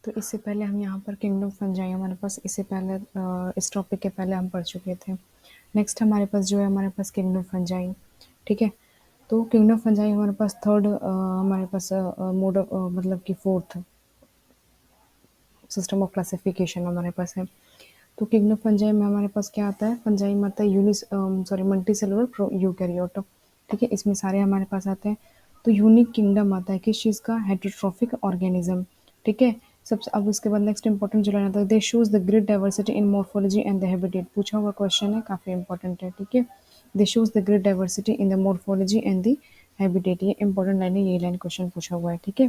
तो इससे पहले हम यहाँ पर किंगडम फंजाई हमारे पास इससे पहले इस टॉपिक के पहले हम पढ़ चुके थे। नेक्स्ट हमारे पास जो है हमारे पास किंगडम फंजाई, ठीक है। तो किंगडम फंजाई हमारे पास थर्ड हमारे पास मोड मतलब कि फोर्थ सिस्टम ऑफ क्लासिफिकेशन हमारे पास है। तो किंगडम फंजाई में हमारे पास क्या आता है, फंजाई में आता है मल्टी सेलुलर यूकैरियोट, ठीक है। इसमें सारे हमारे पास आते हैं। तो यूनिक किंगडम आता है किस चीज़ का, हेटेरोट्रॉफिक ऑर्गेनिज्म, ठीक है। सबसे अब इसके बाद नेक्स्ट इंपॉर्टेंट जो लाइन आता है, दे shows the great diversity in morphology and the habitat, पूछा हुआ क्वेश्चन है, काफ़ी इंपॉर्टेंट है, ठीक है। दे shows the great diversity in the morphology and the habitat, ये इंपॉर्टेंट लाइन है, ये लाइन क्वेश्चन पूछा हुआ है, ठीक है।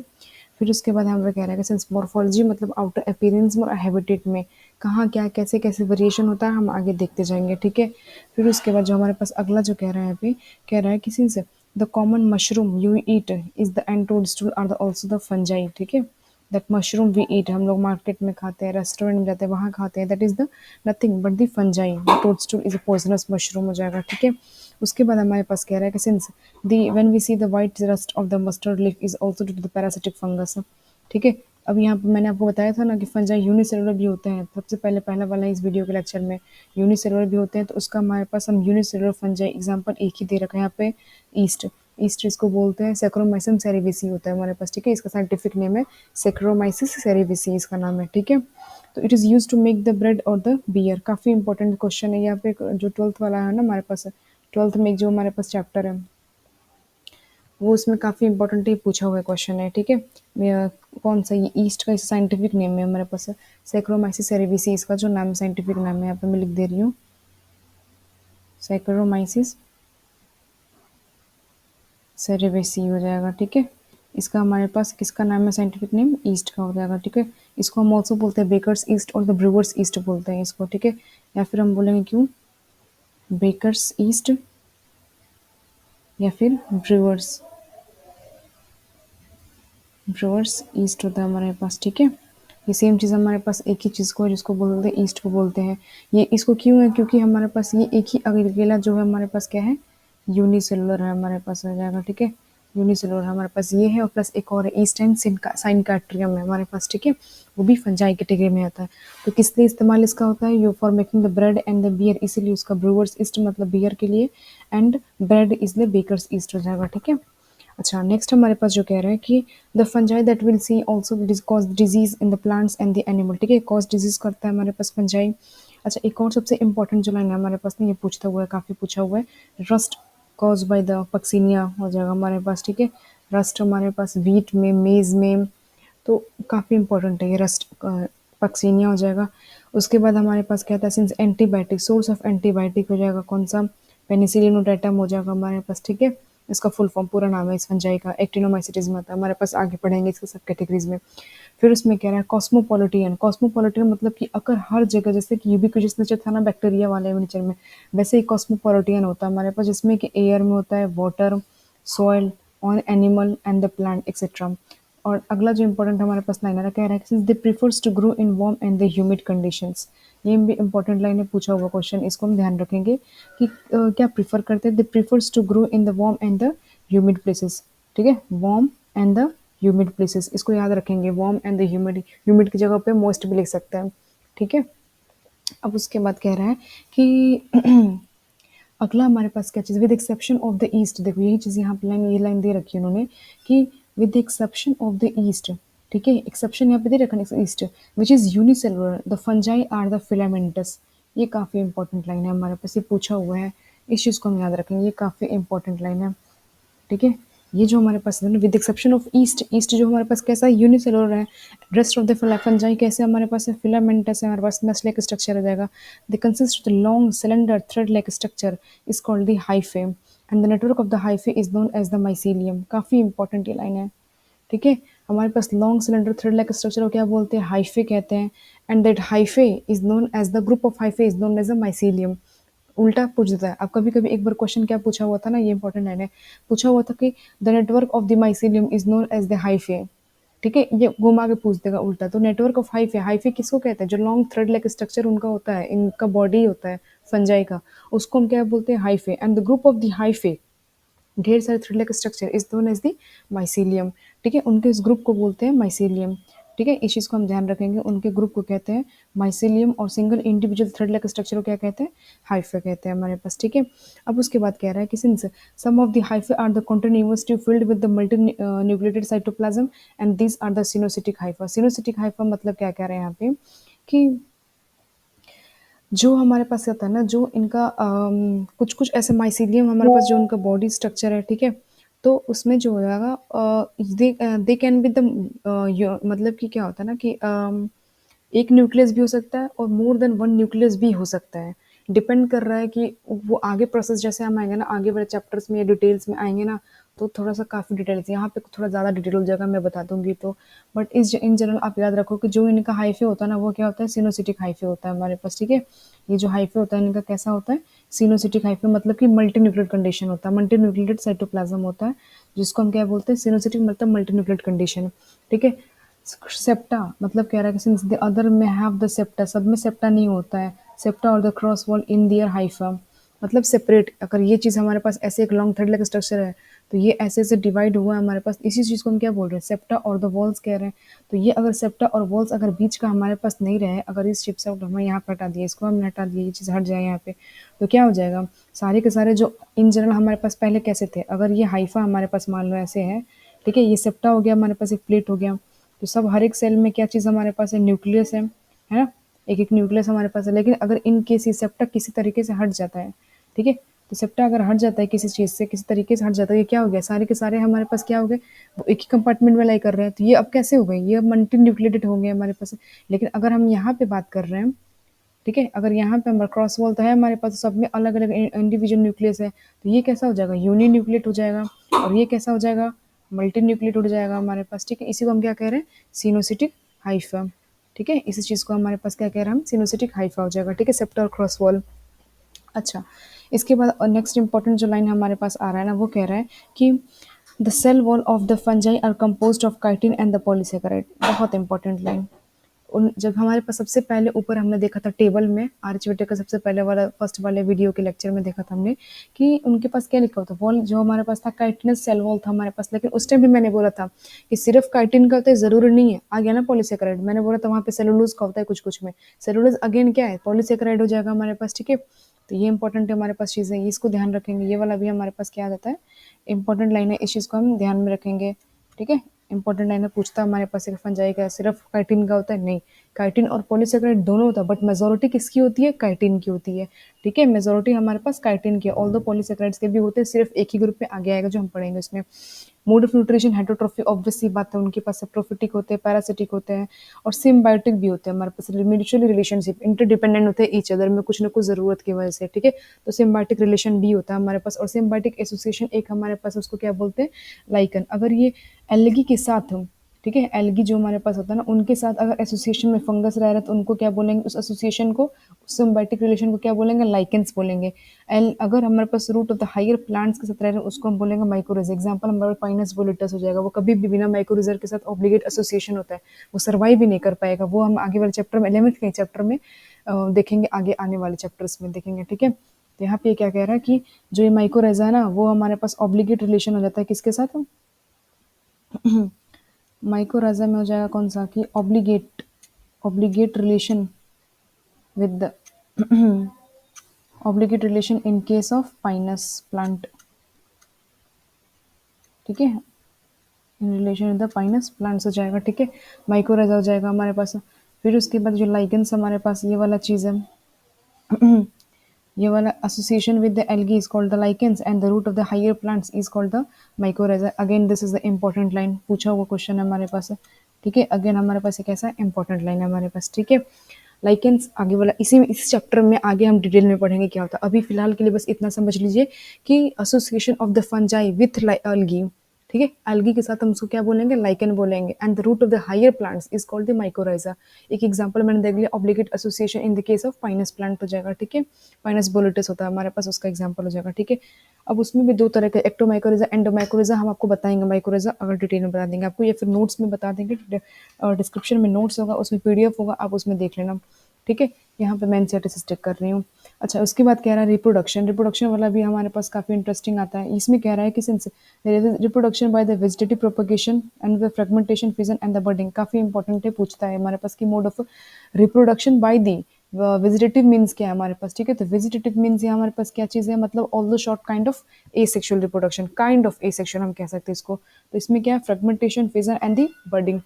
फिर उसके बाद हम लोग कह रहे हैं कि सिंस मॉर्फोलॉजी मतलब आउटर अपीयरेंस में और हैबिटेट में कहाँ क्या कैसे कैसे वेरिएशन होता है, हम आगे देखते जाएंगे, ठीक है। फिर उसके बाद जो हमारे पास अगला जो कह रहा है यहाँ पे, कह रहा है कि since the common mushroom you eat is the and toadstool are the also the fungi, ठीक है। दैट मशरूम वी ईट, हम लोग मार्केट में खाते हैं, रेस्टोरेंट में जाते हैं, वहाँ खाते हैं, that is the nothing but the fungi, the toadstool is a poisonous mushroom हो जाएगा, ठीक है। उसके बाद हमारे पास कह रहा है कि since the when we see the white rust of the mustard leaf is also due to the parasitic fungus, ठीक है। अब यहाँ पे मैंने आपको बताया था ना कि फंजाई यूनिसेलुलर भी होते हैं, सबसे पहले पहला वाला इस वीडियो के लेक्चर में यूनिसेलुलर भी होते हैं, तो उसका हमारे पास हम यूनिसेलुलर फंजाई एग्जांपल एक ही दे रखा है यहाँ पे, ईस्ट, ईस्ट इसको बोलते हैं, सेक्रोमाइसिस सेरेविसी होता है हमारे पास, ठीक है। इसका साइंटिफिक नेम है सेक्रोमाइसिस सेरेविसी, इसका नाम है, ठीक है। तो it is use to make the bread और द बियर, काफ़ी इंपॉर्टेंट क्वेश्चन है यहाँ पे, जो 12th वाला है ना हमारे पास, 12th में जो हमारे पास चैप्टर है वो उसमें काफ़ी इंपॉर्टेंट ही पूछा हुआ क्वेश्चन है, ठीक है। कौन सा ये ईस्ट का साइंटिफिक नेम है हमारे पास, सैक्रोमाइसिस सेरेविसी, इसका जो नाम साइंटिफिक नाम है यहाँ पे मैं लिख दे रही हूँ, सैक्रोमाइसिस सेरेविसी हो जाएगा, ठीक है। इसका हमारे पास किसका नाम है, साइंटिफिक नेम ईस्ट का हो जाएगा, ठीक है। इसको हम ऑल्सो बोलते हैं बेकर्स ईस्ट और द ब्रूअर्स ईस्ट बोलते हैं इसको, ठीक है। या फिर हम बोलेंगे क्यों बेकर्स ईस्ट या फिर ब्रूअर्स, ब्रूअर्स ईस्ट होता है हमारे पास, ठीक है। ये सेम चीज़ हमारे पास एक ही चीज़ को है जिसको बोलते हैं ईस्ट को बोलते हैं। ये इसको क्यों है, क्योंकि हमारे पास ये एक ही अकेला जो है हमारे पास क्या है, यूनिसेलुलर है हमारे पास आ जाएगा, ठीक है। यूनिसेलुलर हमारे पास ये है और प्लस एक और है ईस्ट एंड साइनकाट्रियम है हमारे पास, ठीक है। वो भी फंजाई कैटेगरी में आता है। तो किस लिए इस्तेमाल इसका होता है, use for making the bread and the beer, इसीलिए उसका ब्रूअर्स ईस्ट मतलब बियर के लिए, एंड ब्रेड इसलिए बेकर्स ईस्ट हो जाएगा, ठीक है। अच्छा, नेक्स्ट हमारे पास जो कह रहा है कि the fungi that will see also cause disease in the plants and the animal, ठीक है। कॉज डिजीज करता है हमारे पास फंजाई। अच्छा, एक और सबसे इंपॉर्टेंट जो लाइन है हमारे पास ना, ये पूछता हुआ है, काफ़ी पूछा हुआ है, rust cause by the Puccinia हो जाएगा हमारे पास, ठीक है। रस्ट हमारे पास वीट में, मेज में, तो काफ़ी इंपॉर्टेंट है ये रस्ट, पक्सीनिया हो जाएगा। उसके बाद हमारे पास क्या था, since antibiotic, source of antibiotic हो जाएगा कौन सा, पेनिसिलिन ओडेटम हो जाएगा हमारे पास, ठीक है। इसका फुल फॉर्म पूरा नाम है इस फंजाई का, एक्टिनोमाइसिटीज में आता है हमारे पास, आगे पढ़ेंगे इसके सब कैटेगरीज में। फिर उसमें कह रहा है कॉस्मोपॉलिटियन, कॉस्मोपॉलिटियन मतलब कि अगर हर जगह, जैसे कि यूबिक्विटस नेचर था ना बैक्टीरिया वाले नेचर में, वैसे ही कॉस्मोपॉलिटियन होता है हमारे पास, जिसमें कि एयर में होता है, water, soil, on animal and the plant etcetera. और अगला जो इंपॉर्टेंट हमारे पास लाइन है, कह रहा है कि they prefers to grow in warm and the humid conditions, ये भी इंपॉर्टेंट लाइन है, पूछा हुआ क्वेश्चन, इसको हम ध्यान रखेंगे कि क्या प्रीफर करते हैं, they prefers to grow in the warm and the humid places, ठीक है। Warm and the humid places, इसको याद रखेंगे, warm and the humid, humid की जगह पे मोस्ट भी लिख सकते हैं, ठीक है। अब उसके बाद कह रहा है कि अगला हमारे पास क्या चीज़, with exception of the yeast, देखो यही चीज़ यहाँ पे लाइन, ये लाइन दे रखी है उन्होंने कि with exception of the yeast, ठीक है। एक्सेप्शन यहाँ पे दे रखा है yeast, which is unicellular the fungi are the filamentous, ये काफ़ी इंपॉर्टेंट लाइन है हमारे पास, ये पूछा हुआ है, इस चीज़ को हम याद रखेंगे, ये काफ़ी इंपॉर्टेंट लाइन है, ठीक है। ये जो हमारे पास है with exception of east, east जो हमारे पास कैसा है, यूनिसेलुलर है। रेस्ट ऑफ द फंजाई कैसे हमारे पास है, फिलामेंटस है हमारे पास, नस लाइक स्ट्रक्चर हो जाएगा। They consist of the long cylinder thread like structure is called the hyphae, and the network of the hyphae is known as the mycelium, काफ़ी इंपॉर्टेंट ये लाइन है, ठीक है। हमारे पास long cylinder thread like structure को क्या बोलते हैं, हाइफे कहते हैं, and that hyphae is known as the group of hyphae is known as the mycelium. उल्टा पूछ देता है। अब कभी कभी एक बार क्वेश्चन क्या पूछा हुआ था ना, ये इंपॉर्टेंट लाइन है, पूछा हुआ था कि the network of the mycelium is known as the hyphae, ठीक है। ये घुमा के पूछ देगा उल्टा, तो नेटवर्क ऑफ हाइफे, हाइफे किसको कहते हैं, जो लॉन्ग थ्रेड लाइक स्ट्रक्चर उनका होता है, इनका बॉडी होता है फंजाई का, उसको हम क्या बोलते हैं, hyphae, and the group of the hyphae, ढेर सारे thread like structure is known as the mycelium, ठीक है। उनके इस ग्रुप को बोलते हैं माइसीलियम, ठीक है, इस चीज़ को हम ध्यान रखेंगे। उनके ग्रुप को कहते हैं माइसेलियम और single individual thread like structure को क्या कहते हैं, हाइफे कहते हैं हमारे पास। ठीक है, अब उसके बाद कह रहा है कि since some of the hyphae are the continuously filled with the multi nucleated cytoplasm and these are the coenocytic hypha. Coenocytic hypha मतलब क्या कह रहे हैं यहाँ पे कि जो हमारे पास रहता है ना, जो इनका कुछ कुछ ऐसे माइसीलियम हमारे पास जो उनका बॉडी स्ट्रक्चर है, ठीक है, तो उसमें जो हो जाएगा दे कैन बी द मतलब कि क्या होता है ना कि एक न्यूक्लियस भी हो सकता है और मोर देन वन न्यूक्लियस भी हो सकता है। डिपेंड कर रहा है कि वो आगे प्रोसेस जैसे हम आएंगे ना, आगे वाले चैप्टर्स में या डिटेल्स में आएंगे ना, तो थोड़ा सा काफ़ी डिटेल्स यहाँ पे थोड़ा ज़्यादा डिटेल हो जाएगा, मैं बता दूंगी तो। बट इस इन जनरल आप याद रखो कि जो इनका हाइफे होता है ना, वो क्या होता है, सिनोसिटिक हाइफे होता है हमारे पास। ठीक है, ये जो हाइफे होता है इनका कैसा होता है, सिनोसिटिक हाइफे, मतलब कि मल्टी न्यूक्लियेट कंडीशन होता है, मल्टी न्यूक्लियेटेड साइटोप्लाज्म होता है, जिसको हम क्या बोलते हैं, सिनोसिटिक मतलब मल्टी न्यूक्लियेट कंडीशन। ठीक है, सेप्टा मतलब कह रहा है कि सिंस द अदर में हैव द सेप्टा, सब में सेप्टा नहीं होता है, सेप्टा और the cross wall in their hypha, मतलब सेपरेट। अगर ये चीज़ हमारे पास ऐसे एक लॉन्ग थ्रेड लाइक स्ट्रक्चर है, तो ये ऐसे ऐसे डिवाइड हुआ है हमारे पास, इसी चीज़ को हम क्या बोल रहे हैं, सेप्टा और द वॉल्स कह रहे हैं। तो ये अगर सेप्टा और वॉल्स अगर बीच का हमारे पास नहीं रहे, अगर इस चिप से हमें यहाँ पर हटा दिया, इसको हमने हटा दिया, ये चीज़ हट जाए यहाँ पे, तो क्या हो जाएगा, सारे के सारे जो इन जनरल हमारे पास पहले कैसे थे, अगर ये हाइफा हमारे पास मान लो ऐसे है, ठीक है, ये सेप्टा हो गया हमारे पास, एक प्लेट हो गया, तो सब हर एक सेल में क्या चीज़ हमारे पास है, न्यूक्लियस है ना, एक एक न्यूक्लियस हमारे पास है। लेकिन अगर इन केस ये सेप्टा किसी तरीके से हट जाता है, ठीक है, तो सेप्टा अगर हट जाता है किसी चीज़ से, किसी तरीके से हट जाता है, ये क्या हो गया, सारे के सारे हमारे पास क्या हो गए, वो एक ही कंपार्टमेंट में लाई कर रहे हैं, तो ये अब कैसे हो गए, ये अब मल्टी न्यूक्लिएटेड हो गए हमारे पास। लेकिन अगर हम यहाँ पे बात कर रहे हैं, ठीक है, अगर यहाँ पे हमारा क्रॉस वॉल तो है हमारे पास, सब में अलग अलग इंडिविजुअल न्यूक्लियस है, तो ये कैसा हो जाएगा, यूनि न्यूक्लिएट हो जाएगा, और ये कैसा हो जाएगा, मल्टी न्यूक्लिएट हो जाएगा हमारे पास। ठीक है, इसी को हम क्या कह रहे हैं, सिनोसिटिक हाइफा। ठीक है, इसी चीज़ को हमारे पास क्या कह रहे हैं हम, सिनोसिटिक हाइफा हो जाएगा। ठीक है, सेप्टा और क्रॉस वॉल। अच्छा, इसके बाद नेक्स्ट इंपॉर्टेंट जो लाइन हमारे पास आ रहा है ना, वो कह रहा है कि the cell wall of the fungi are composed of chitin and the polysaccharide. बहुत इंपॉर्टेंट लाइन। उन जब हमारे पास सबसे पहले ऊपर हमने देखा था टेबल में, आर्चवेटे का सबसे पहले वाला फर्स्ट वाले वीडियो के लेक्चर में देखा था हमने कि उनके पास क्या लिखा होता, वॉल जो हमारे पास था काइटिनस सेल वॉल था हमारे पास। लेकिन उस टाइम भी मैंने बोला था कि सिर्फ काइटिन का होता है, जरूरी नहीं है, आ गया ना पॉलीसेकेराइड, मैंने बोला था वहाँ पे सेलुलोज का होता है कुछ कुछ में, सेलुलोज अगेन क्या है, पॉलीसेकेराइड हो जाएगा हमारे पास। ठीक है, तो ये इंपॉर्टेंट है हमारे पास चीज़ है, इसको ध्यान रखेंगे, ये वाला भी हमारे पास क्या आ जाता है, इंपॉर्टेंट लाइन है, इस चीज़ को हम ध्यान में रखेंगे। ठीक है, इंपॉर्टेंट लाइन है, पूछता हमारे पास एक फंजाई का सिर्फ काइटिन का होता है, नहीं, काइटिन और पॉलीसेकेराइड दोनों होता है, बट मेजोरिटी किसकी होती है, काइटिन की होती है। ठीक है, मेजोरिटी हमारे पास काइटिन की है, ऑल दो पॉलीसेकेराइड्स के भी होते हैं, सिर्फ एक ही ग्रुप में आगे आएगा जो हम पढ़ेंगे इसमें। मोड ऑफ न्यूट्रिशन हेटरोट्रॉफी, ऑब्वियस सी बात है, उनके पास सेप्रोफिटिक होते हैं, पैरासिटिक होते हैं, और सिम्बायोटिक भी होते हैं हमारे पास, म्यूचुअली रिलेशनशिप, इंटरडिपेंडेंट होते हैं ईच अदर में कुछ ना कुछ जरूरत की वजह से। ठीक है, तो सिम्बायोटिक रिलेशन भी होता है हमारे पास, और सिम्बायोटिक एसोसिएशन एक हमारे पास उसको क्या बोलते हैं, लाइकन। अगर ये एल्गी के साथ हम, ठीक है, एल्गी जो हमारे पास होता है ना, उनके साथ अगर एसोसिएशन में फंगस रह रहा है, तो उनको क्या बोलेंगे, उस एसोसिएशन को, उस सिम्बायोटिक रिलेशन को क्या बोलेंगे, लाइकेंस बोलेंगे। अगर हमारे पास root of the higher plants के साथ रह रहे हैं, उसको हम बोलेंगे माइकोरिजा। एग्जांपल हमारे पाइनस बोलेटस हो जाएगा, वो कभी भी बिना माइकोरिजा के साथ ऑब्लिगेट एसोसिएशन होता है, वो सर्वाइव ही नहीं कर पाएगा। वो हम आगे वाले चैप्टर में, 11th के चैप्टर में देखेंगे, आगे आने वाले चैप्टर्स में देखेंगे। ठीक है, तो यहाँ पे क्या कह रहा है कि जो ये माइकोरिजा है ना, वो हमारे पास ऑब्लिगेट रिलेशन हो जाता है किसके साथ, माइकोराजा में हो जाएगा कौन सा, कि obligate, obligate relation with the obligate relation in case of pinus plant. ठीक है, in relation with the Pinus plants हो जाएगा। ठीक है, माइकोराजा हो जाएगा हमारे पास। फिर उसके बाद जो लाइगन्स हमारे पास, ये वाला चीज़ है, ये वाला association with the algae is called the lichens and the root of the higher plants is called the mycorrhiza. Again this is the important line, पूछा हुआ क्वेश्चन है हमारे पास। ठीक है, अगेन हमारे पास एक ऐसा इंपॉर्टेंट लाइन है हमारे पास। ठीक है, लाइकेंस आगे वाला, इस चैप्टर में आगे हम डिटेल में पढ़ेंगे क्या होता है। अभी फिलहाल के लिए बस इतना समझ लीजिए कि association of the fungi with algae, ठीक है, एल्गी के साथ हम उसको क्या बोलेंगे, लाइकन बोलेंगे, and the root of the higher plants is called the mycorrhiza. एक एग्जांपल मैंने देख लिया, obligate association in the case of pinus plant हो जाएगा। ठीक है, पाइनस बोलेटस होता है हमारे पास, उसका एग्जांपल हो जाएगा। ठीक है, अब उसमें भी दो तरह के, एक्टोमाइकोराइजा, एंडोमाइकोराइजा, हम आपको बताएंगे माइकोराइजा अगर डिटेल में बता देंगे आपको, या फिर नोट्स में बता देंगे, डिस्क्रिप्शन में नोट्स होगा, उसमें पीडीएफ होगा, आप उसमें देख लेना। ठीक है, यहाँ पे मैं एनसीईआरटी से चेक कर रही हूँ। अच्छा, उसके बाद कह रहा है रिप्रोडक्शन। रिप्रोडक्शन वाला भी हमारे पास काफ़ी इंटरेस्टिंग आता है। इसमें कह रहा है कि since reproduction by the vegetative propagation and the fragmentation fission and the budding, काफ़ी इंपॉर्टेंट है, पूछता है हमारे पास कि mode of reproduction by the vegetative means क्या है हमारे पास, ठीक है। तो वेजिटेटिव मीन्स ये हमारे पास क्या चीज़ है, मतलब all the short kind of asexual reproduction, kind of asexual हम कह सकते हैं इसको। तो इसमें क्या है, fragmentation fission and the budding.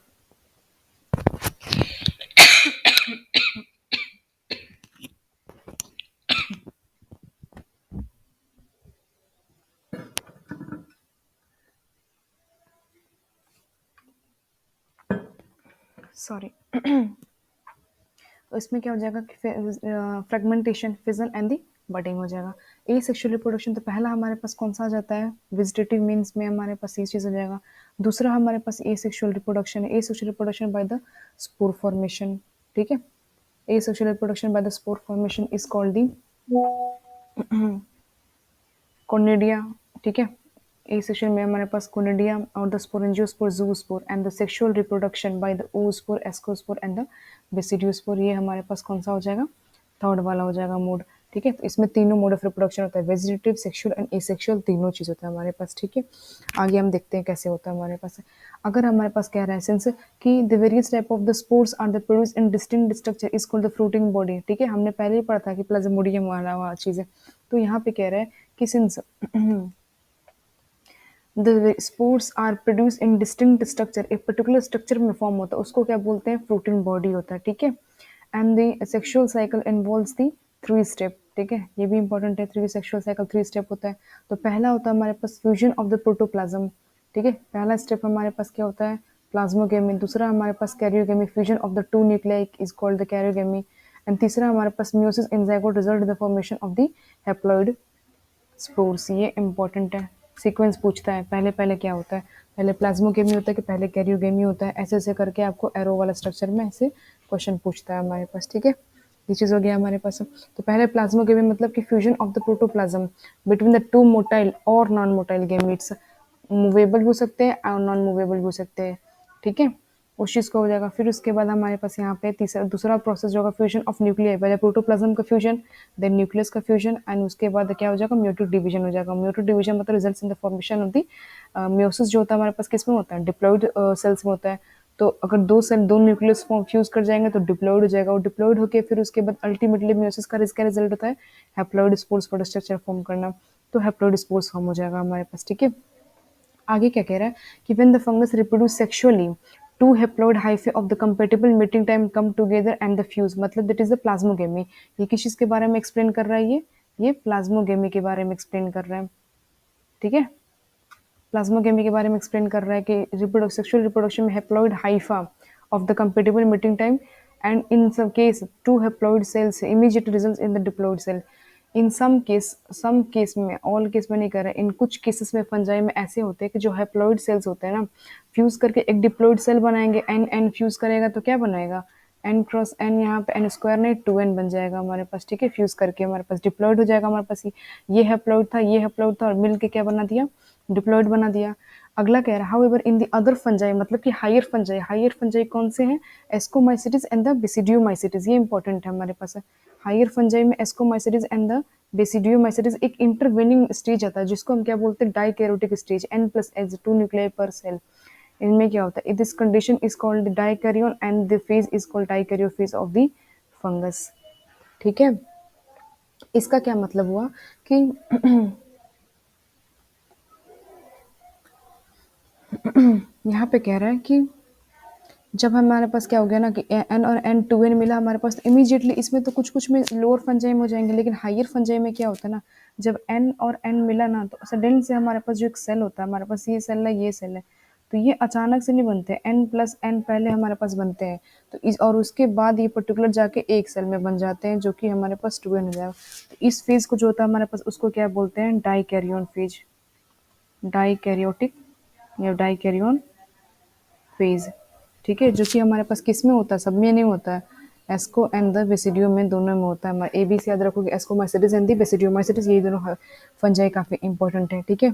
Sorry. तो इसमें क्या हो जाएगा कि fragmentation fission and the budding हो जाएगा। ए सेक्शुअल रिप्रोडक्शन तो पहला हमारे पास कौन सा आ जाता है, वेजिटेटिव मीन्स में हमारे पास ये चीज़ हो जाएगा। दूसरा हमारे पास ए सेक्शुअल रिप्रोडक्शन है, asexual reproduction by the spore formation, ठीक है। Asexual reproduction by the spore formation is called the conidia, ठीक है। ए सेक्शन में हमारे पास कोनिडिया और the sporangiospore, zoospore and the sexual reproduction by the oospore, ascospore and the basidiospore, ये हमारे पास कौन सा हो जाएगा, थर्ड वाला हो जाएगा मोड, ठीक है। तो इसमें तीनों मोड ऑफ रिप्रोडक्शन होता है, वेजिटेटिव, सेक्सुअल एंड एसेक्सुअल, तीनों चीज़ होता है हमारे पास, ठीक है। आगे हम देखते हैं कैसे होता है हमारे पास। अगर हमारे पास कह रहा है सेंस कि the various type of the spores are the produce in distinct structure is called the fruiting body, ठीक है। हमने पहले ही पढ़ा था कि प्लाज्मोडियम वाला चीज़ है। तो यहाँ पे कह रहा है कि since the spores are produce in distinct structure, एक पर्टिकुलर स्ट्रक्चर में फॉर्म होता है, उसको क्या बोलते हैं, फ्रूटिंग बॉडी होता है, ठीक है। And the sexual cycle involves the three step, ठीक है, ये भी इंपॉर्टेंट है। Three sexual cycle three step होता है। तो पहला होता है हमारे पास फ्यूजन ऑफ द प्रोटोप्लाज्म, ठीक है, पहला स्टेप हमारे पास क्या होता है, प्लाज्मोगेमी। दूसरा हमारे पास karyogamy, fusion of the two nuclei is called the karyogamy. And तीसरा हमारे पास meiosis in zygote result in the formation of the haploid spores, ये इंपॉर्टेंट है। सीक्वेंस पूछता है, पहले पहले क्या होता है, पहले प्लाज्मोगेमी होता है कि पहले कैरियोगेमी होता है, ऐसे ऐसे करके आपको एरो वाला स्ट्रक्चर में ऐसे क्वेश्चन पूछता है हमारे पास, ठीक है। ये चीज़ हो गया हमारे पास। तो पहले प्लाज्मोगेमी मतलब कि fusion of the protoplasm between the two motile और नॉन मोटाइल गेमीट्स, मूवेबल भी हो सकते हैं और नॉन मूवेबल भी हो सकते हैं, ठीक है, उस चीज़ को हो जाएगा। फिर उसके बाद हमारे पास यहाँ पे तीसरा दूसरा प्रोसेस जो होगा फ्यूजन ऑफ न्यूक्लियाई, पहले प्रोटोप्लाज्म का फ्यूजन, देन न्यूक्लियस का फ्यूजन, एंड उसके बाद क्या हो जाएगा, म्यूटिक डिवीजन हो जाएगा। म्यूटिक डिवीजन मतलब results in the formation of the meiosis, जो होता है हमारे पास किस में होता है, डिप्लॉइड सेल्स में होता है। तो अगर दो सेल दो न्यूक्लियस फॉर्म फ्यूज कर जाएंगे तो डिप्लॉइड हो जाएगा, और डिप्लॉइड होकर फिर उसके बाद अल्टीमेटली म्योसिस का इसका रिजल्ट होता है हैप्लॉइड स्पोर्स पर स्ट्रक्चर फॉर्म करना। तो हैप्लॉइड स्पोर्स फॉर्म हो जाएगा हमारे पास, ठीक है। आगे क्या कह रहा है कि when the fungus reproduce sexually two haploid hyphae of the compatible meeting time come together and the fuse, मतलब दैट इज द प्लाज्मोगेमी। ये किस चीज़ के बारे में एक्सप्लेन कर रहा है, ये प्लाज्मोगेमी के बारे में एक्सप्लेन कर रहा है, ठीक है। प्लाज्मोगेमी के बारे में एक्सप्लेन कर रहा है कि सेक्सुअल रिप्रोडक्शन में haploid hypha of the compatible meeting time and in some case two haploid cells immediate results in the diploid cell. In some case में, ऑल केस में नहीं कर रहा है, इन कुछ केसेस में फंजाई में ऐसे होते हैं कि जो हैप्लॉइड सेल्स होते हैं ना, फ्यूज करके एक डिप्लॉइड सेल बनाएंगे, एन एन फ्यूज करेगा तो क्या बनाएगा, एन क्रॉस एन, यहाँ पे एन स्क्वायर नहीं टू एन बन जाएगा हमारे पास, ठीक है। फ्यूज करके हमारे पास डिप्लॉइड हो जाएगा हमारे पास, ये हैप्लॉइड था, ये हैप्लॉइड था, और मिल के क्या बना दिया, डिप्लॉइड बना दिया। अगला कह रहा है however in the other fungi, मतलब कि हायर फंजाई, हायर फंजाई कौन से हैं, एस्कोमाइसिटिस एंड द बेसिडियोमाइसिटिस, ये इंपॉर्टेंट है हमारे पास। हायर फंजाई में एस्कोमाइसिटिस एंड द बेसिडियोमाइसिटिस एक इंटरवेनिंग स्टेज आता है जिसको हम क्या बोलते हैं, dikaryotic stage, n plus H two nuclei per cell. इनमें क्या होता है, this condition is called dikaryon and the phase is called dikaryophase of the fungus, ठीक है। इसका क्या मतलब हुआ कि यहाँ पे कह रहा है कि जब हमारे पास क्या हो गया ना कि एन और एन टू एन मिला हमारे पास, तो इमीडिएटली इसमें तो कुछ कुछ में लोअर फंजाइम हो जाएंगे, लेकिन हायर फंजाइम में क्या होता है ना, जब एन और एन मिला ना तो सडन से हमारे पास जो एक सेल होता है, हमारे पास ये सेल है, ये सेल है, तो ये अचानक से नहीं बनते, एन प्लस एन पहले हमारे पास बनते हैं, तो इस और उसके बाद ये पर्टिकुलर जाके एक सेल में बन जाते हैं जो कि हमारे पास टू एन हो जाएगा। तो इस फेज को जो होता है हमारे पास उसको क्या बोलते हैं, डाइकैरियोन फेज, डाइकैरियोटिक या डाइकैरियोन फेज, ठीक है, जो कि हमारे पास किस में होता है, सब में नहीं होता है, एस्को एंड द बेसिडियो में, दोनों में होता है। हमारे एबीसी याद रखोगे, एस्कोमाइसिटिस एंड द बेसिडियोमाइसिटिस, ये दोनों फंजाई काफ़ी इंपॉर्टेंट है, ठीक है।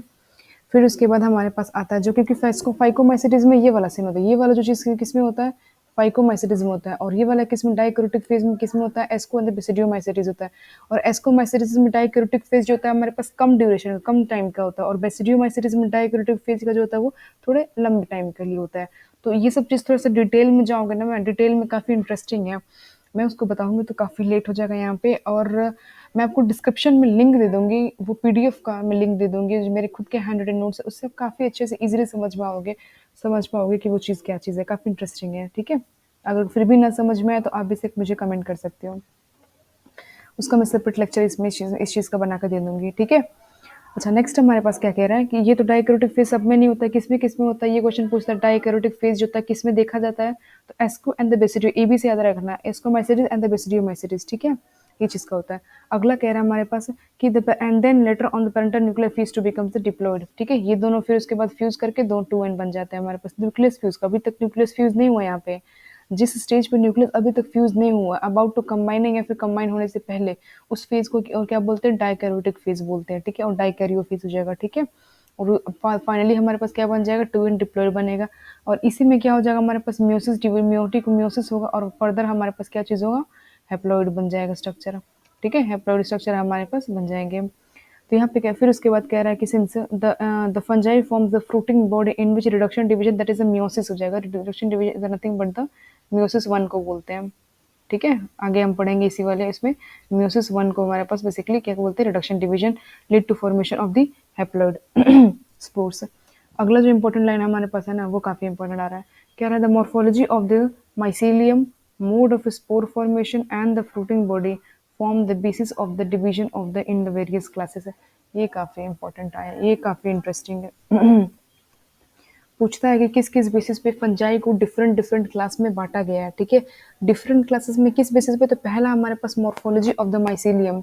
फिर उसके बाद हमारे पास आता है जो क्योंकि फाइकोमाइसिटिस में ये वाला सीन होता है, ये वाला जो चीज़ किस में होता है, फाइकोमाइसिटिस में होता है, और ये वाला किस में, डाइकैरियोटिक फेज में किस में होता है, एस्को एंड बेसिडियोमाइसिटिस होता है। और एस्कोमाइसिटिस में डाइकैरियोटिक फेज जो होता है हमारे पास कम ड्यूरेशन कम टाइम का होता है, और बेसिडियोमाइसिटिस में डाइकैरियोटिक फेज का जो होता है वो थोड़े लंबे टाइम के लिए होता है। तो ये सब चीज़ थोड़ा सा डिटेल में जाओगे ना, मैं डिटेल में काफ़ी इंटरेस्टिंग है, मैं उसको बताऊंगी तो काफ़ी लेट हो जाएगा यहाँ पे। और मैं आपको डिस्क्रिप्शन में लिंक दे दूंगी, वो पीडीएफ का मैं लिंक दे दूंगी जो मेरे खुद के हैंड रिटन नोट्स है, उससे आप काफ़ी अच्छे से इजीली समझ पाओगे कि वो चीज़ क्या चीज़ है, काफ़ी इंटरेस्टिंग है। ठीक है, अगर फिर भी ना समझ में आए तो आप भी सिर्फ मुझे कमेंट कर सकते हो, उसका मैं सेपरेट लेक्चर इसमें इस चीज़ का बना कर दे दूंगी। ठीक है, अच्छा नेक्स्ट हमारे पास क्या कह रहा है कि ये तो डाइकैरियोटिक फेज सब में नहीं होता है, किसमें होता है, ये क्वेश्चन पूछता है डाइकैरियोटिक फेज जो होता है किसमें देखा जाता है, तो asco and the basidio, A B से याद रखना, एस्कोमाइसिटिस एंड द बेसिडियोमाइसिटिस। ठीक है, ये चीज़ का होता है। अगला कह रहा है हमारे पास कि the and then later on the parental nuclear fuse to becomes the diploid. ठीक है, ये दोनों फिर उसके बाद फ्यूज करके दो 2n बन जाते हैं हमारे पास। न्यूक्लियस फ्यूज का अभी तक न्यूक्लियस फ्यूज नहीं हुआ यहाँ पे, जिस स्टेज पे न्यूक्लियस अभी तक फ्यूज नहीं हुआ, अबाउट टू कंबाइनिंग या फिर कंबाइन होने से पहले, उस फेज को क्या बोलते हैं, डाइकैरियोटिक फेज बोलते हैं। ठीक है, और डाइकैरियो फेज हो जाएगा। ठीक है, और फाइनली हमारे पास क्या बन जाएगा, 2n डिप्लॉयड बनेगा, और इसी में क्या हो जाएगा हमारे पास, म्योसिस मियोटिक म्योसिस होगा, और फर्दर हमारे पास क्या चीज़ होगा, हैप्लॉइड बन जाएगा स्ट्रक्चर। ठीक है, हैप्लॉइड स्ट्रक्चर हमारे पास बन जाएंगे। तो यहाँ पे क्या फिर उसके बाद कह रहा है कि since the fungi forms the fruiting body in which reduction division that is a meiosis हो जाएगा। Reduction division is nothing but the meiosis one को बोलते हैं। ठीक है, आगे हम पढ़ेंगे इसी वाले इसमें, मियोसिस वन को हमारे पास बेसिकली क्या बोलते हैं, reduction division lead to formation of the haploid spores. अगला जो इंपॉर्टेंट लाइन हमारे पास है ना, वो काफी इंपॉर्टेंट आ रहा है, क्या रहा है, the morphology of the mycelium, mode of spore formation and the fruiting body form the basis of the division of the in the various classes है। ये काफी इंपॉर्टेंट आया, ये काफी इंटरेस्टिंग है। पूछता है कि किस किस बेसिस पे फंजाई को डिफरेंट डिफरेंट क्लास में बांटा गया है। ठीक है, डिफरेंट क्लासेस में किस बेसिस पे, तो पहला हमारे पास मॉर्फोलॉजी ऑफ द माइसीलियम।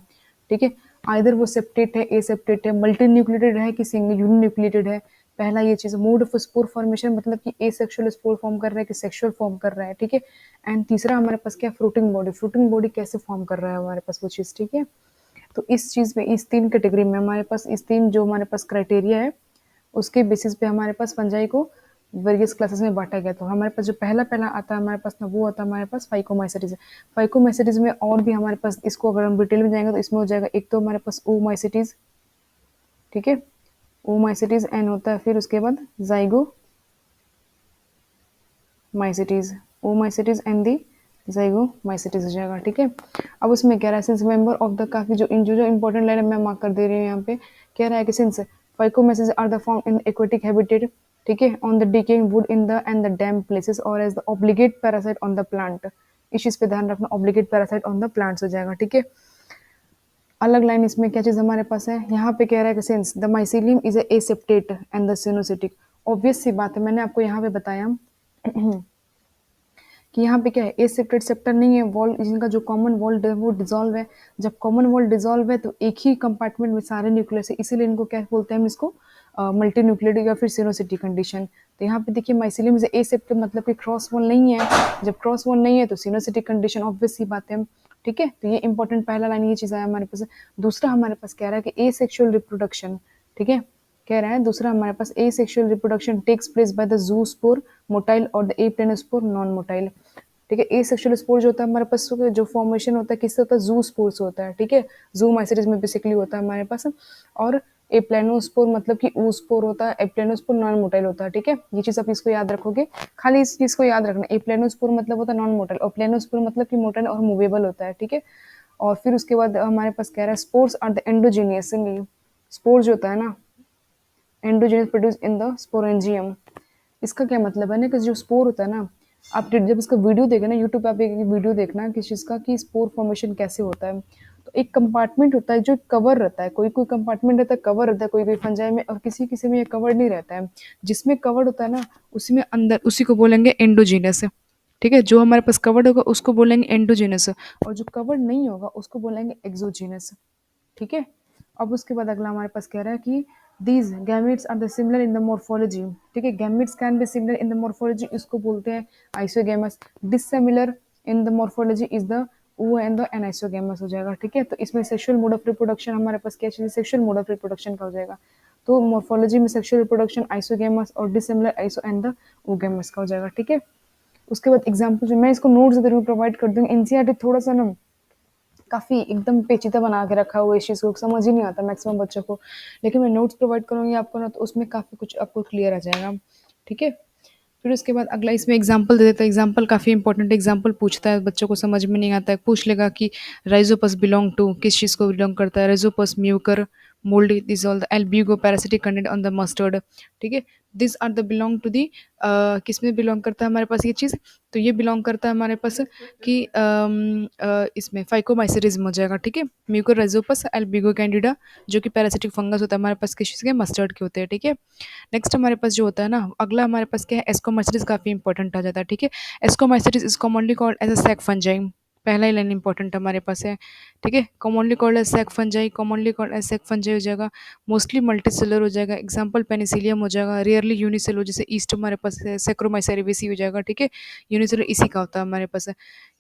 ठीक है, आइदर वो सेप्टेट है, ए सेप्टेट है, मल्टी न्यूक्लिएटेड है कि सिंगल यूनिन्यूक्लिएटेड है। पहला ये चीज, मोड ऑफ स्पोर फॉर्मेशन मतलब कि ए सेक्सुअल स्पोर फॉर्म कर रहा है कि सेक्सुअल फॉर्म कर रहा है। ठीक है, एंड तीसरा हमारे पास क्या, फ्रूटिंग बॉडी कैसे फॉर्म कर रहा है हमारे पास वो चीज। ठीक है, तो इस चीज में इस तीन कैटेगरी में हमारे पास, इस तीन जो हमारे पास क्राइटेरिया है उसके बेसिस पे हमारे पास फंजाई को वेरियस क्लासेस में बांटा गया। तो हमारे पास जो पहला पहला आता है हमारे पास ना, वो आता है हमारे पास फाइकोमाइसिटिस। फाइकोमाइसिटिस में और भी हमारे पास, इसको अगर हम डिटेल में जाएंगे तो इसमें हो जाएगा, एक तो हमारे पास ओमाइसिटिस। ठीक है, ओमाइसिटिस एन होता है, फिर उसके बाद जाइगोमाइसिटिस, ओमाइसिटिस एंड दी जाइगोमाइसिटिस हो जाएगा। ठीक है, अब उसमें कह रहा है सिंस मेंबर ऑफ द, काफी जो इंपॉर्टेंट लाइन मैं मार्क कर दे रही हूँ यहाँ पे, कह रहा है कि since phycomycetes are the form in aquatic habitat. ठीक है, on the decaying wood in the and the damp places और as the obligate parasite on the plant. इस चीज पे ध्यान रखना, obligate parasite on the plants हो जाएगा। ठीक है, अलग लाइन इसमें क्या चीज हमारे पास है, यहाँ पे कह रहा है कि since the mycelium is aseptate and the coenocytic. Obvious सी बात है, मैंने आपको यहाँ पे बताया कि यहाँ पे क्या है, ए सेपरेट सेप्टर नहीं है, वॉल जिनका जो कॉमन वॉल है वो डिजोल्व है। जब कॉमन वॉल डिजोल्व है तो एक ही कंपार्टमेंट में सारे न्यूक्लियस है, इसीलिए इनको क्या बोलते हैं हम इसको, मल्टी न्यूक्लियेटेड या फिर सिनोसिटी कंडीशन। तो यहाँ पे देखिए माइसिलियम इज ए सेप्टर मतलब कि क्रॉस वॉल नहीं है, जब क्रॉस वॉल नहीं है तो सिनोसिटी कंडीशन, ऑब्वियस सी बात है। ठीक है, तो ये इंपॉर्टेंट पहला लाइन ये चीज है हमारे पास। दूसरा हमारे पास कह रहा है कि ए सेक्शुअल रिप्रोडक्शन। ठीक है, कह रहा है दूसरा हमारे पास, asexual reproduction takes place by the zoospore motile और the aplanospore non motile. ठीक है, ए सेक्शुअल स्पोर जो होता है हमारे पास, जो फॉर्मेशन होता है किससे होता है, जू स्पोर से होता है। ठीक है, जू माइसिटिस में बेसिकली होता है हमारे पास। और एप्लेनोस्पोर मतलब कि ऊ स्पोर होता है, एप्लेनोस्पोर नॉन मोटाइल होता है। ठीक है, ये चीज आप इसको याद रखोगे, खाली इस चीज को याद रखना, एप्लेनोस्पोर मतलब होता है नॉन मोटाइल, और प्लेनोस्पोर मतलब कि मोटाइल और मूवेबल होता है। ठीक है, और फिर उसके बाद हमारे पास कह रहा है spores are the endogenous, spore जो होता है ना, endogenous produce in the sporangium. इसका क्या मतलब है ना, कि जो स्पोर होता है ना, आप जब इसका वीडियो देखे ना यूट्यूब पे, आप एक वीडियो देखना किस चीज़ का, कि स्पोर फॉर्मेशन कैसे होता है। तो एक कंपार्टमेंट होता है जो कवर रहता है, कोई कोई कंपार्टमेंट रहता है कवर रहता है, कोई कोई फंजाई में, और किसी किसी में ये कवर नहीं रहता है। जिसमें कवर होता है ना, उसी में अंदर, उसी को बोलेंगे एंडोजीनस। ठीक है, जो हमारे पास कवर्ड होगा उसको बोलेंगे एंडोजीनस, और जो कवर्ड नहीं होगा उसको बोलेंगे एक्सोजीनस। ठीक है, अब उसके बाद अगला हमारे पास कह रहा है कि these gametes are the similar in the morphology. ठीक है, gametes can be similar in the morphology, इसको बोलते हैं isogamous. Dissimilar in the morphology is the oh and the anisogamous हो जाएगा। ठीक है, तो इसमें सेक्सुअल मोड ऑफ रिप्रोडक्शन हमारे पास क्या चीज, सेक्सुअल मोड ऑफ रिप्रोडक्शन का हो जाएगा। तो मॉर्फोलॉजी में सेक्सुअल रिप्रोडक्शन आइसोगैमस, और dissimilar iso and the oogamous का हो जाएगा। ठीक है, उसके बाद एग्जाम्पल मैं इसको नोट्स दे रही हूँ, प्रोवाइड कर दूँगी। एनसीईआरटी थोड़ा सा ना काफ़ी एकदम पेचीदा बना के रखा हुआ है, इस चीज़ को समझ ही नहीं आता मैक्सिमम बच्चों को, लेकिन मैं नोट्स प्रोवाइड करूँगी आपको ना, तो उसमें काफ़ी कुछ आपको क्लियर आ जाएगा। ठीक है, फिर उसके बाद अगला इसमें एग्जाम्पल दे देता है। एग्जाम्पल काफ़ी इंपॉर्टेंट एग्जाम्पल पूछता है, बच्चों को समझ में नहीं आता है, पूछ लेगा कि राइजोपस बिलोंग टू, किस चीज़ को बिलोंग करता है, rhizopus mucor mould this all the albugo parasitic content on the mustard. ठीक है, this are the belong to the, किस में बिलोंग करता है हमारे पास ये चीज़, तो ये बिलोंग करता है हमारे पास कि इसमें फाइकोमाइसिटिज्म हो जाएगा। ठीक है, म्यूकर राइजोपस एल्ब्यूगो कैंडिडा, जो कि पैरासिटिक फंगस होता है हमारे पास, किस चीज़ के, मस्टर्ड के होते हैं। ठीक है, नेक्स्ट हमारे पास जो होता है ना, अगला हमारे पास क्या है, एस्कोमाइसिटिस काफ़ी इंपॉर्टेंट आ जाता है। ठीक है, ascomycetes is commonly called as a sac fungi, पहला ही लाइन इंपॉर्टेंट हमारे पास है। ठीक है, commonly called as sac fungi, commonly called as sac fungi हो जाएगा, मोस्टली मल्टीसेलर हो जाएगा, एग्जाम्पल पेनिसिलियम हो जाएगा, रेयरली यूनिसेलर, जैसे ईस्ट हमारे पास है, सेक्रोमाइसेरिवेसी हो जाएगा। ठीक है, यूनिसेलर इसी का होता है हमारे पास।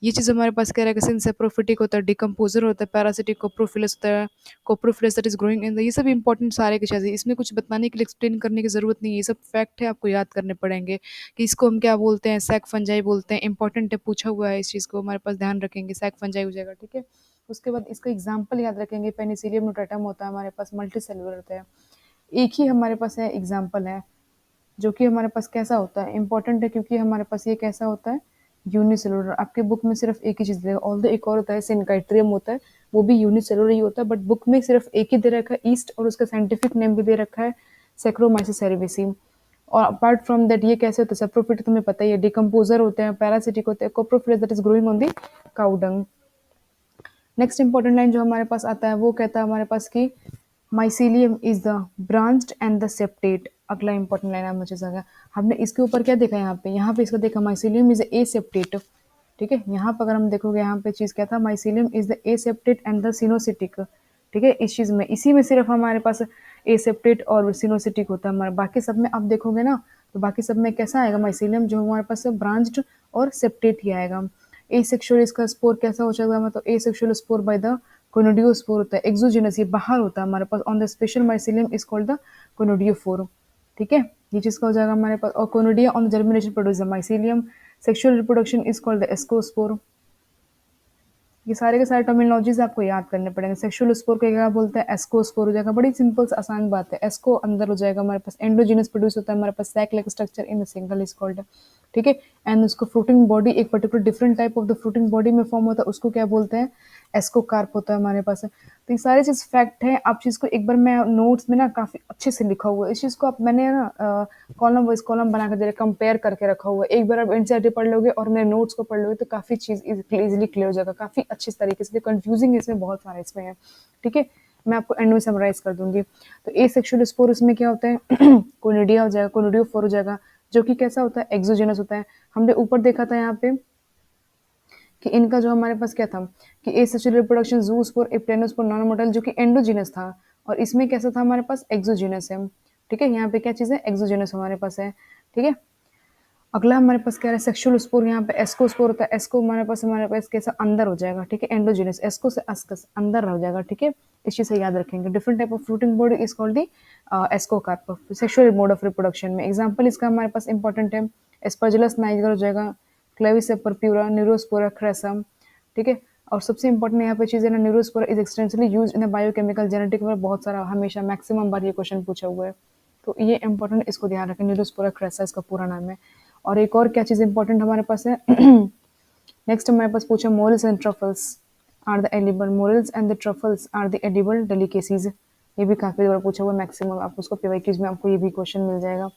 ये चीज़ हमारे पास क्या रहेगा, सेप्रोफिटिक होता है, डिकम्पोजर होता है, पैरासिटिक, कोप्रोफिलस होता है, coprophilous that is growing in the, ये सब इंपॉर्टेंट सारे के चीज़ है, इसमें कुछ बताने के लिए, एक्सप्लेन करने की ज़रूरत नहीं है, ये सब फैक्ट है, आपको याद करने पड़ेंगे कि इसको हम क्या बोलते हैं, सैक फंजाई बोलते हैं, इंपॉर्टेंट है, पूछा हुआ है, इस चीज़ को हमारे पास ध्यान रखेंगे, सैक फंजाई हो जाएगा। ठीक है, उसके बाद इसका एग्जाम्पल याद रखेंगे, पेनिसिलियम न्यूटाटम होता है हमारे पास, मल्टी सेलुलर होता है, एक ही हमारे पास है एग्जाम्पल है, जो कि हमारे पास कैसा होता है, इंपॉर्टेंट है, क्योंकि हमारे पास ये कैसा होता है, यूनिसेलुलर। आपके बुक में सिर्फ एक ही चीज़ देगा, ऑल द एक और होता है सिनकाइट्रियम होता है, वो भी यूनिसेलुलर ही होता है, बट बुक में सिर्फ एक ही दे रखा है, ईस्ट, और उसका साइंटिफिक नेम भी दे रखा है सेक्रोमाइसिस सेरेविसिम। और अपार्ट फ्रॉम दैट ये कैसे होता है, सेप्रोफिट तुम्हें पता ही है, डिकम्पोजर होते हैं, पैरासिटिक होते हैं, coprophilous that is growing on the cow dung. Next important line जो हमारे पास आता है, वो कहता है हमारे पास कि mycelium is the branched and the septate. अगला इंपॉर्टेंट लाइन मुझे लगा, हमने इसके ऊपर क्या देखा, यहाँ पे इसका देखा, माइसीलियम इज ए सेप्टेट। ठीक है, यहाँ पर अगर हम देखोगे, यहाँ पे चीज़ क्या था, mycelium is the aseptate and the coenocytic. ठीक है, इस चीज़ में, इसी में सिर्फ हमारे पास ए सेप्टेट और सिनोसिटिक होता है हमारा, बाकी सब में आप देखोगे ना, तो बाकी सब में कैसा आएगा, माइसीलियम जो हमारे पास ब्रांच्ड और सेप्टेट ही आएगा। एसेक्सुअल इसका स्पोर कैसा हो जाएगा, मतलब asexual spore by the conidiospore होता है, एक्सोजेनस, ये बाहर होता है हमारे पास, on the special mycelium is called the conidiophore. ठीक है, ये चीज़ का हो जाएगा हमारे पास, और conidia on the germination produce the mycelium, sexual reproduction is called the ascospore. ये सारे के सारे टर्मिनोलॉजीज आपको याद करने पड़ेंगे। सेक्सुअल स्पोर को क्या बोलते हैं, एस्कोस्पोर हो जाएगा, बड़ी सिंपल आसान बात है, एस्को अंदर हो जाएगा हमारे पास, एंडोजिनस प्रोड्यूस होता है हमारे पास, sac like structure in single is called. ठीक है, एंड उसको फ्रूटिंग बॉडी, एक particular different type of the fruiting body में फॉर्म होता है, उसको क्या बोलते हैं, एस्कोकार्प होता है हमारे पास। तो ये सारी चीज़ फैक्ट है, आप चीज़ को एक बार मैं नोट्स में ना काफ़ी अच्छे से लिखा हुआ है, इस चीज़ को आप, मैंने ना कॉलम वाइज कॉलम बना के दे कंपेयर करके रखा हुआ है, एक बार आप एनसीईआरटी पढ़ लोगे और मेरे नोट्स को पढ़ लोगे तो काफ़ी चीज़ इजीली क्लियर हो जाएगा, काफ़ी अच्छे तरीके से, कंफ्यूजिंग इसमें बहुत सारे इसमें है। ठीक है, मैं आपको एंड में समराइज कर दूंगी। तो ए सेक्सुअल स्पोर उसमें क्या होता है, कोनिडिया हो जाएगा, कोनिडियोफोर हो जाएगा, जो कि कैसा होता है, एक्सोजेनस होता है। हमने ऊपर देखा था यहाँ पे कि इनका जो हमारे पास क्या था कि एसेक्सुअल रिप्रोडक्शन जूस्पोर, एप्टेनोस्पोर, नॉनमोटल, जो कि एंडोजीनस था, और इसमें कैसा था हमारे पास, एक्सोजीनस है। ठीक है, यहाँ पे क्या चीज़ है, एक्सोजीनस हमारे पास है। ठीक है, अगला हमारे पास क्या है, सेक्सुअल स्पोर, यहाँ पे एस्कोस्पोर होता है, एस्को हमारे पास कैसा अंदर हो जाएगा। ठीक है, एंडोजीनस, एस्को से अस्कस अंदर हो जाएगा। ठीक है, इस चीज़ से याद रखेंगे, different type of fruiting body is called the ascocarp, sexual mode of reproduction में। एग्जांपल इसका हमारे पास इंपॉर्टेंट है, एस्पर्जिलस नाइगर हो जाएगा, क्लेविसेपर प्यूरा, न्यूरोस्पोरा क्रेसम। ठीक है, और सबसे इंपॉर्टेंट यहाँ पे चीज़ है ना, Neurospora is extensively use in biochemical genetic में, बहुत सारा हमेशा मैक्सिमम बार ये क्वेश्चन पूछा हुआ है, तो ये इंपॉर्टेंट, इसको ध्यान रखें, न्यूरोस्पोरा क्रेसा इसका पूरा नाम है। और एक और क्या चीज़ इंपॉर्टेंट हमारे पास है, नेक्स्ट हमारे पास पूछा, morels and truffles are the edible, morels and the truffles are the edible delicacies, ये भी काफ़ी बार पूछा हुआ है मैक्सिमम, आप उसको पीवाईक्यूज में आपको ये भी क्वेश्चन मिल जाएगा।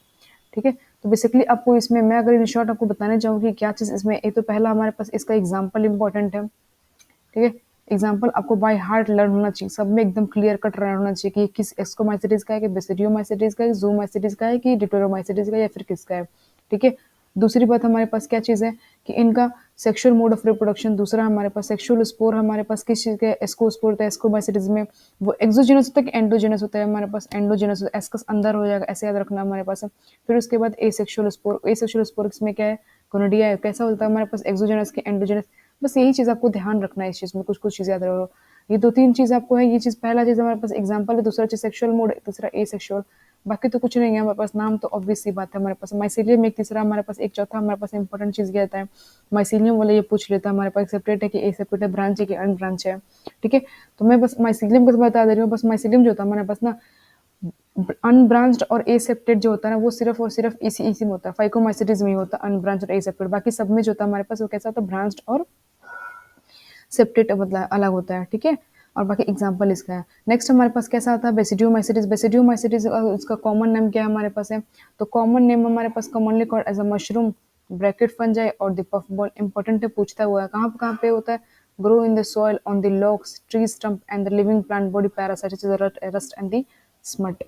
ठीक है, तो बेसिकली आपको इसमें मैं अगर इन शॉर्ट आपको बताने चाहूँगी क्या चीज़ इसमें, एक तो पहला हमारे पास इसका एग्जाम्पल इंपॉर्टेंट है। ठीक है, एग्जाम्पल आपको बाय हार्ट लर्न होना चाहिए, सब में एकदम क्लियर कट लर्न होना चाहिए कि किस एस्कोमाइसिटिस का है, कि बेसिडियोमाइसिटिस का है, जूमाइसिटिस का है, कि डिप्लोरोमाइसिटिस का है, या फिर किसका है। ठीक है, दूसरी बात हमारे पास क्या चीज़ है कि इनका सेक्सुअल मोड ऑफ रिप्रोडक्शन, दूसरा हमारे पास सेक्सुअल स्पोर हमारे पास किस चीज़ का, एस्कोस्पोर होता है, एस्कोमाइसिटिस में वो एक्सोजिनस होता है कि एंडोजिनस होता है, हमारे पास एंडोजिनस, एस्कस अंदर हो जाएगा, ऐसे याद रखना हमारे पास। फिर उसके बाद एसेक्सुअल स्पोर, एसेक्सुअल स्पोर में क्या है, गोनोडिया है, कैसा होता है हमारे पास, एक्सोजिनस के एंडोजिनस, बस यही चीज़ आपको ध्यान रखना है इस चीज़ में, कुछ कुछ चीज़ याद रखो, ये दो तीन चीज़ आपको है, ये चीज़ पहला चीज़ हमारे पास एग्जाम्पल है, दूसरा चीज़ सेक्सुअल मोड, तीसरा ए सेक्सुअल, बाकी तो कुछ नहीं है हमारे पास, नाम तो ऑब्वियस सी बात है हमारे पास। माइसीलियम एक तीसरा हमारे पास, एक चौथा हमारे पास इंपॉर्टेंट चीज़ क्या आता है, माइसीलियम वाला ये पूछ लेता है हमारे पास सेपरेट है कि ए सेपरेट है, ब्रांच है कि अनब्रांच है, ठीक है। तो मैं बस माइसीलियम को बता दे रही हूँ, बस माइसीलियम जो होता है हमारे पास ना, अनब्रांच्ड और एसेप्टेड जो होता है ना, वो सिर्फ और सिर्फ इसी में होता है, फाइकोमाइसिटीज में ही होता है अनब्रांच और एसेप्टेड। बाकी सब में जो होता है हमारे पास वो कैसा होता है, ब्रांच्ड और सेप्टेट मतलब अलग होता है, ठीक है। और बाकी एग्जांपल इसका है। नेक्स्ट हमारे पास कैसा आता है, बेसिडियोमाइसिटीज। बेसिडियोमाइसिटीज उसका कॉमन नेम क्या है हमारे पास है, तो कॉमन नेम हमारे पास commonly called as a mushroom, bracket fungi और द पफ बॉल। इंपॉर्टेंट है, पूछता हुआ है कहाँ पे होता है, grow in the soil on the logs tree stump and the living plant body parasites rust and the smut,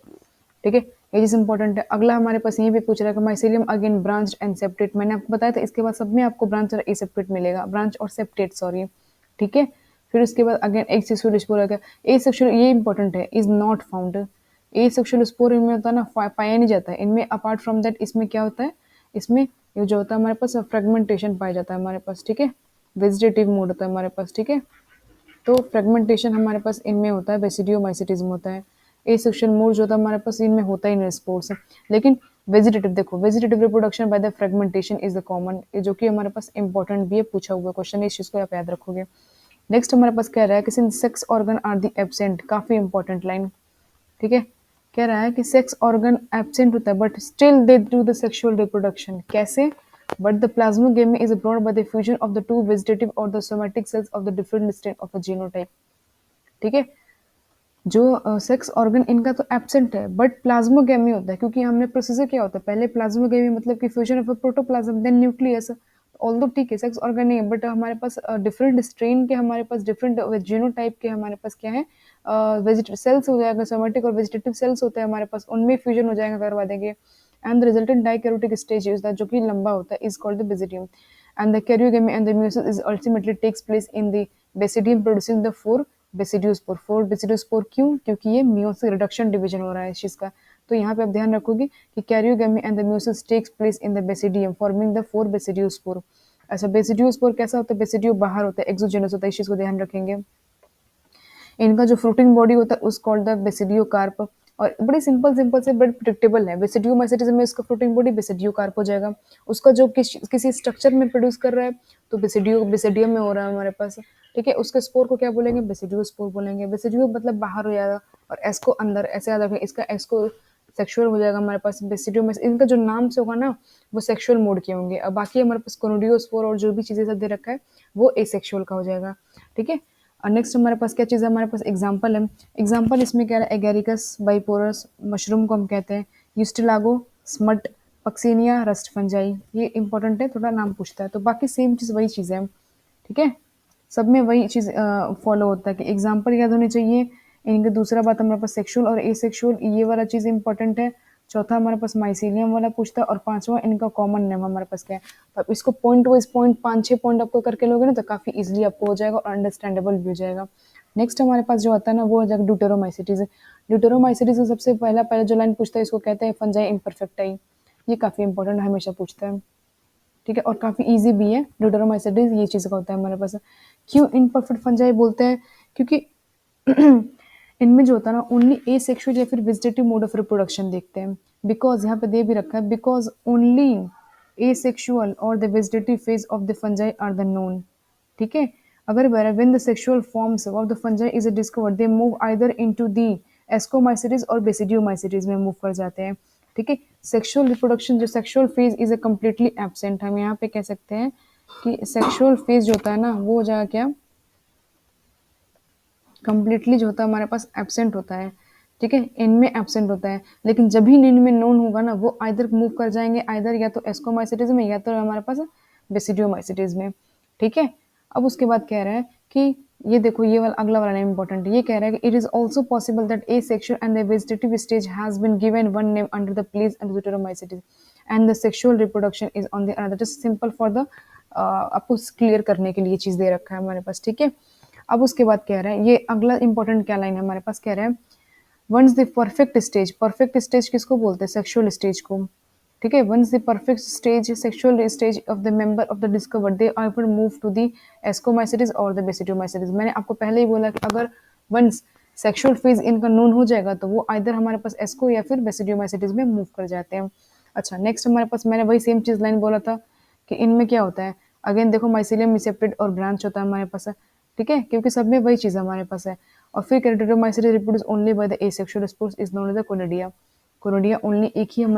ठीक है। ये चीज इंपॉर्टेंट है। अगला हमारे पास यहीं पे पूछ रहा है कि mycelium again branch and septate. मैंने आपको बताया था इसके बाद सब में आपको ब्रांच और ए सेप्टेट मिलेगा, ब्रांच और सेप्टेट सॉरी, ठीक है। फिर उसके बाद अगेन एक सेक्सुअल स्पोर है, ए सेक्सुअल ये इंपॉर्टेंट है, is not found. A sexual spore इनमें होता है ना, पाया नहीं जाता है इनमें। अपार्ट फ्रॉम दैट इसमें क्या होता है, इसमें ये जो होता है हमारे पास फ्रेगमेंटेशन पाया जाता है हमारे पास, ठीक है। वेजिटेटिव मोड होता है हमारे पास, ठीक है। तो फ्रेगमेंटेशन हमारे पास इनमें होता है, बेसिडियोमाइसिटीज में होता है। ए सेक्शन मोड जो होता है हमारे पास इनमें होता ही नहीं स्पोर्स, लेकिन वेजिटेटिव देखो, vegetative reproduction by the fragmentation is the common, जो कि हमारे पास इंपॉर्टेंट भी है, पूछा हुआ क्वेश्चन है, इस चीज को आप याद रखोगे। नेक्स्ट हमारे पास कह रहा है कि since sex organ are the absent, काफी इंपॉर्टेंट लाइन, ठीक है। कह रहा है कि सेक्स ऑर्गन एब्सेंट होता है but still they do the sexual reproduction, कैसे, but the plasmogamy is brought by the fusion of the two vegetative और the somatic cells of the different state of a genotype, ठीक है। जो sex organ इनका तो absent है but plasmogamy होता है, क्योंकि हमने प्रोसीजर क्या होता है, पहले प्लाज्मोगेमी मतलब कि fusion of protoplasm then nucleus. Although ठीक है सेक्स ऑर्गन नहीं है बट हमारे पास डिफरेंट स्ट्रेन के, हमारे पास डिफरेंट जीनोटाइप के हमारे पास क्या है, वेजिटेटिव सेल्स हो जाएगा, सोमेटिक और वेजिटेटिव सेल्स होते हैं हमारे पास, उनमें फ्यूजन हो जाएगा, करवा देंगे। And the resultant dikaryotic stage is that, जो कि लंबा होता है, is called the basidium. And the karyogamy and the meiosis is ultimately takes place in the basidium producing the four basidiospore. Four basidiospore क्यों, क्योंकि ये मियोसिस रिडक्शन डिवीजन हो रहा है इस चीज का। तो यहाँ पे आप ध्यान रखोगे कि karyogamy and the meiosis takes place in the basidium forming the four basidiospore. अच्छा बेसिडियोस्पोर कैसा होता है, बेसिडियो बाहर होता है, एक्सोजेनस होता है, इस चीज को ध्यान रखेंगे। इनका जो फ्रूटिंग बॉडी होता है उस कॉल्ड द बेसिडियो कार्प। और बड़ी सिंपल सिंपल से बड़ी प्रिडिक्टेबल है, बेसिडियोमाइसिटिस में इसका फ्रूटिंग बॉडी बेसिडियो कार्प हो जाएगा। उसका जो किसी स्ट्रक्चर में प्रोड्यूस कर रहा है तो बेसिडियम में हो रहा है हमारे पास, ठीक है। उसके स्पोर को क्या बोलेंगे, बेसिडियो स्पोर बोलेंगे। बेसिडियो मतलब बाहर हो जाएगा और एस को अंदर, ऐसे याद रखें, इसका एस को सेक्सुअल हो जाएगा हमारे पास। बेसिडियो में इनका जो नाम से होगा ना वो सेक्सुअल मोड के होंगे, और बाकी हमारे पास कोनोडियोस्पोर और जो भी चीजें सब दे रखा है वो एसेक्सुअल का हो जाएगा, ठीक है। और नेक्स्ट हमारे पास क्या चीज़ है, हमारे पास एग्जाम्पल है। एग्जाम्पल इसमें क्या है, एगेरिकस बाइपोरस मशरूम को हम कहते हैं, यूस्टिलागो, स्मट, पक्सीनिया, रस्ट फंजाई। ये इंपॉर्टेंट है, थोड़ा नाम पूछता है। तो बाकी सेम चीज़ वही चीज़ है, ठीक है। सब में वही चीज़ फॉलो होता है कि एग्जाम्पल याद होने चाहिए इनके। दूसरा बात हमारे पास सेक्सुअल और एसेक्सुअल, ये वाला चीज़ इंपॉर्टेंट है। चौथा हमारे पास माइसीलियम वाला पूछता है, और पांचवा इनका कॉमन नेम हमारे पास क्या है। तो आप इसको पॉइंट वाइज पॉइंट 5-6 पॉइंट आपको करके लोगे ना तो काफी इजीली आपको हो जाएगा और अंडरस्टैंडेबल भी हो जाएगा। नेक्स्ट हमारे पास जो आता है ना वो हो जाएगा ड्यूटेरोमाइसिटीज। ड्यूटेरोमाइसिटीज में सबसे पहला जो लाइन पूछता है इसको कहते हैं फंजाई इम्परफेक्टाई। ये काफी इंपॉर्टेंट हमेशा पूछता है, ठीक है। और काफी इजी भी है ड्यूटेरोमाइसिटीज, ये चीज का होता है हमारे पास। क्यों इम्परफेक्ट फंजाई बोलते हैं, क्योंकि इनमें जो होता है ना ओनली ए सेक्सुअल या फिर वेजिटेटिव मोड ऑफ रिप्रोडक्शन देखते हैं। बिकॉज यहाँ पे दे भी रखा है, बिकॉज ओनली ए सेक्सुअल और the vegetative phase of the fungi are the known, ठीक है। अगर when the sexual forms of the fungi is discovered they move either into the ascomycetes और बेसिडियोमाइसिटीज में मूव कर जाते हैं, ठीक है। सेक्सुअल रिप्रोडक्शन जो sexual phase is a completely absent, हम यहाँ पे कह सकते हैं कि सेक्सुअल फेज जो होता है ना वो हो जाएगा क्या, कम्प्लीटली जो होता है हमारे पास एब्सेंट होता है, ठीक है। इनमें एब्सेंट होता है, लेकिन जब भी इनमें नोन होगा ना वो आइदर मूव कर जाएंगे आइदर या तो एस्कोमाइसिटीज में या तो हमारे पास बेसिडियोमाइसिटीज में, ठीक है। अब उसके बाद कह रहा है कि ये देखो ये वाला अगला वाला नेम इंपॉर्टेंट है। ये कह रहा है कि it is also possible that asexual and the vegetative stage has been given one name under the place and deuteromycetes and the sexual reproduction is on the another. Just simple for the आपको clear करने के लिए चीज दे रखा है हमारे पास, ठीक है। अब उसके बाद कह रहा है ये अगला इंपॉर्टेंट क्या लाइन है हमारे पास, कह रहा है वंस द परफेक्ट स्टेज किसको बोलते हैं, सेक्सुअल स्टेज को, ठीक है। Once the perfect stage sexual stage of the member of the discovered they are move to the ascomycetes और द बेसिडियोमाइसिटीज। मैंने आपको पहले ही बोला कि अगर वंस सेक्सुअल फेज इनका नून हो जाएगा तो वो आइदर हमारे पास एस्को या फिर बेसिडियोमाइसिटीज में मूव कर जाते हैं। अच्छा, नेक्स्ट हमारे पास मैंने वही सेम चीज लाइन बोला था कि इनमें क्या होता है। अगेन देखो, माइसिलियम मिसेप्टेड और ब्रांच होता है हमारे पास, ठीक है, क्योंकि सब में वही चीज हमारे पास है। और फिर deuteromycetes reproduce only by the asexual spores is known as the conidia. Conidia only एक ही